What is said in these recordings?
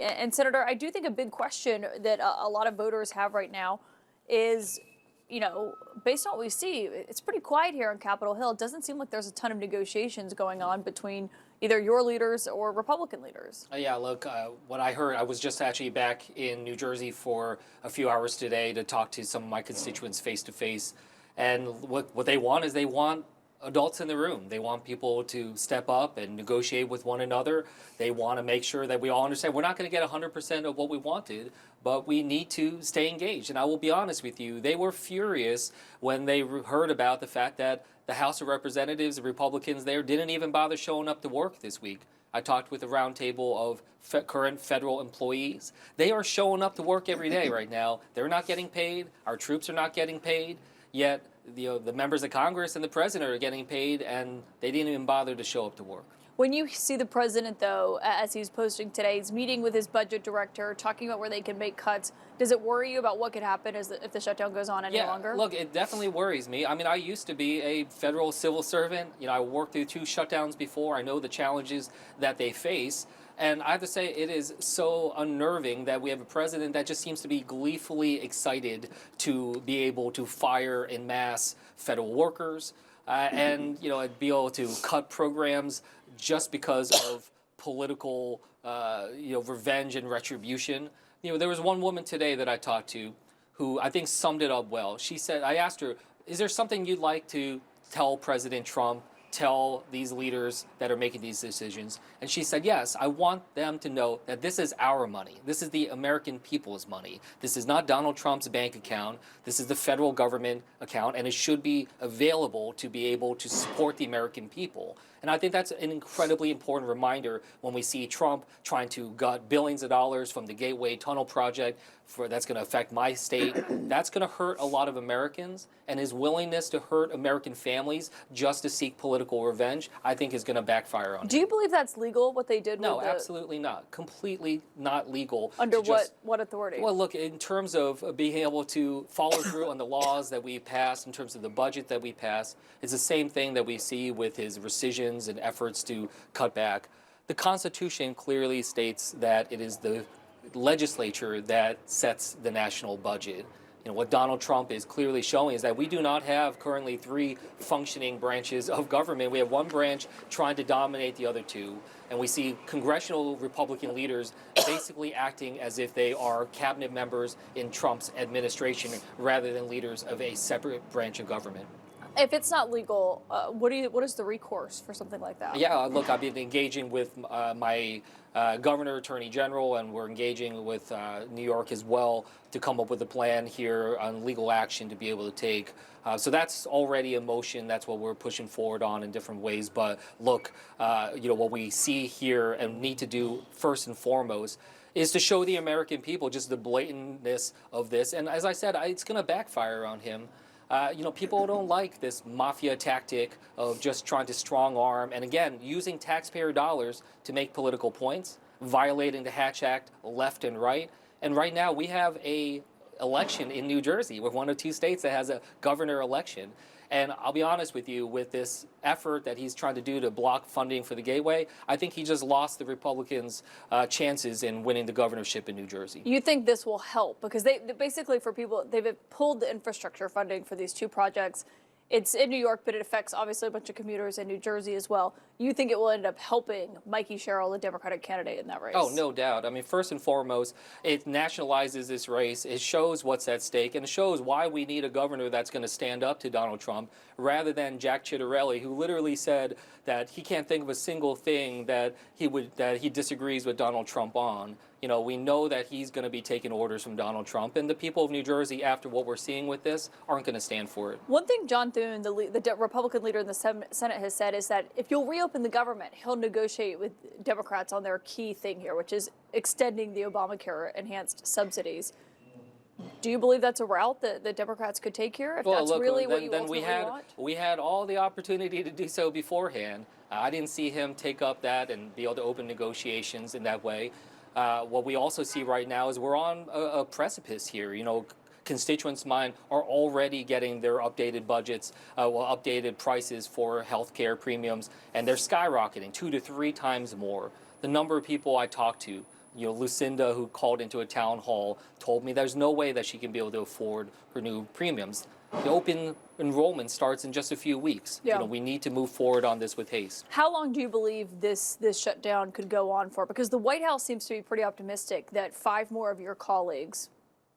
And Senator, I do think a big question that a lot of voters have right now is, based on what we see, it's pretty quiet here on Capitol Hill. It doesn't seem like there's a ton of negotiations going on between either your leaders or Republican leaders. Yeah, look, what I heard, I was just actually back in New Jersey for a few hours today to talk to some of my constituents face to face. And what they want is they want adults in the room. They want people to step up and negotiate with one another. They want to make sure that we all understand we're not going to get 100% of what we wanted, but we need to stay engaged. And I will be honest with you, they were furious when they heard about the fact that the House of Representatives, the Republicans there, didn't even bother showing up to work this week. I talked with a roundtable of current federal employees. They are showing up to work every day right now. They're not getting paid. Our troops are not getting paid. Yet the members of Congress and the president are getting paid, and they didn't even bother to show up to work. When you see the president, though, as he's posting today, he's meeting with his budget director, talking about where they can make cuts. Does it worry you about what could happen if the shutdown goes on any longer? Look, it definitely worries me. I mean, I used to be a federal civil servant. I worked through 2 shutdowns before. I know the challenges that they face. And I have to say, it is so unnerving that we have a president that just seems to be gleefully excited to be able to fire en masse federal workers and be able to cut programs just because of political revenge and retribution. There was one woman today that I talked to who I think summed it up well. She said, I asked her, is there something you'd like to tell President Trump, tell these leaders that are making these decisions? And she said, yes, I want them to know that this is our money. This is the American people's money. This is not Donald Trump's bank account. This is the federal government account, and it should be available to be able to support the American people. And I think that's an incredibly important reminder when we see Trump trying to gut billions of dollars from the Gateway Tunnel project that's going to affect my state. That's going to hurt a lot of Americans, and his willingness to hurt American families just to seek political revenge, I think is going to backfire on him. Do you believe that's legal, what they did? No, absolutely not. Completely not legal. Under what authority? Well, look, in terms of being able to follow through on the laws that we passed, in terms of the budget that we passed, it's the same thing that we see with his rescissions and efforts to cut back. The Constitution clearly states that it is the legislature that sets the national budget. What Donald Trump is clearly showing is that we do not have currently 3 functioning branches of government. We have one branch trying to dominate the other 2. And we see congressional Republican leaders basically acting as if they are cabinet members in Trump's administration rather than leaders of a separate branch of government. If it's not legal, what is the recourse for something like that? Yeah, look, I've been engaging with my governor, attorney general, and we're engaging with New York as well to come up with a plan here on legal action to be able to take. So that's already a motion. That's what we're pushing forward on in different ways. But look, what we see here and need to do first and foremost is to show the American people just the blatantness of this. And as I said, it's going to backfire on him. People don't like this mafia tactic of just trying to strong arm and, again, using taxpayer dollars to make political points, violating the Hatch Act left and right. And right now we have a election in New Jersey. We're one of 2 states that has a governor election. And I'll be honest with you, with this effort that he's trying to do to block funding for the Gateway, I think he just lost the Republicans' chances in winning the governorship in New Jersey. You think this will help? Because they basically, for people, they've pulled the infrastructure funding for these 2 projects. It's in New York, but it affects obviously a bunch of commuters in New Jersey as well. You think it will end up helping Mikey Sherrill, the Democratic candidate, in that race? Oh, no doubt. I mean, first and foremost, it nationalizes this race. It shows what's at stake, and it shows why we need a governor that's going to stand up to Donald Trump rather than Jack Ciattarelli, who literally said that he can't think of a single thing that he disagrees with Donald Trump on. We know that he's going to be taking orders from Donald Trump, and the people of New Jersey, after what we're seeing with this, aren't going to stand for it. One thing John Thune, the Republican leader in the Senate, has said is that if you'll reopen the government, he'll negotiate with Democrats on their key thing here, which is extending the Obamacare enhanced subsidies. Do you believe that's a route that the Democrats could take here? If that's really what you ultimately want? We had all the opportunity to do so beforehand. I didn't see him take up that and be able to open negotiations in that way. What we also see right now is we're on a precipice here. Constituents of mine are already getting their updated budgets, updated prices for health care premiums, and they're skyrocketing 2 to 3 times more. The number of people I talk to Lucinda, who called into a town hall, told me there's no way that she can be able to afford her new premiums. The open enrollment starts in just a few weeks. Yeah. We need to move forward on this with haste. How long do you believe this shutdown could go on for? Because the White House seems to be pretty optimistic that 5 more of your colleagues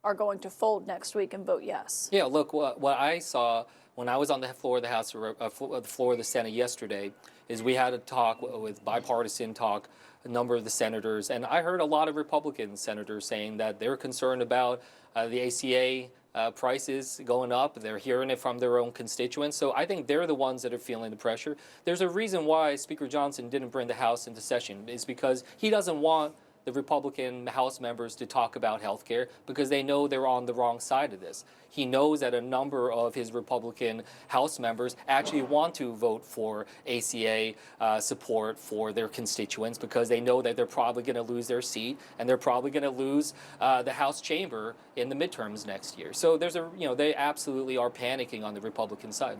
are going to fold next week and vote yes. Yeah, look, what I saw when I was on the floor of the House, the floor of the Senate yesterday, is we had a talk with bipartisan talk, a number of the senators, and I heard a lot of Republican senators saying that they're concerned about the ACA prices going up. They're hearing it from their own constituents. So I think they're the ones that are feeling the pressure. There's a reason why Speaker Johnson didn't bring the House into session. It's because he doesn't want the Republican House members to talk about health care because they know they're on the wrong side of this. He knows that a number of his Republican House members actually want to vote for ACA support for their constituents because they know that they're probably going to lose their seat and they're probably going to lose the House chamber in the midterms next year. So there's they absolutely are panicking on the Republican side.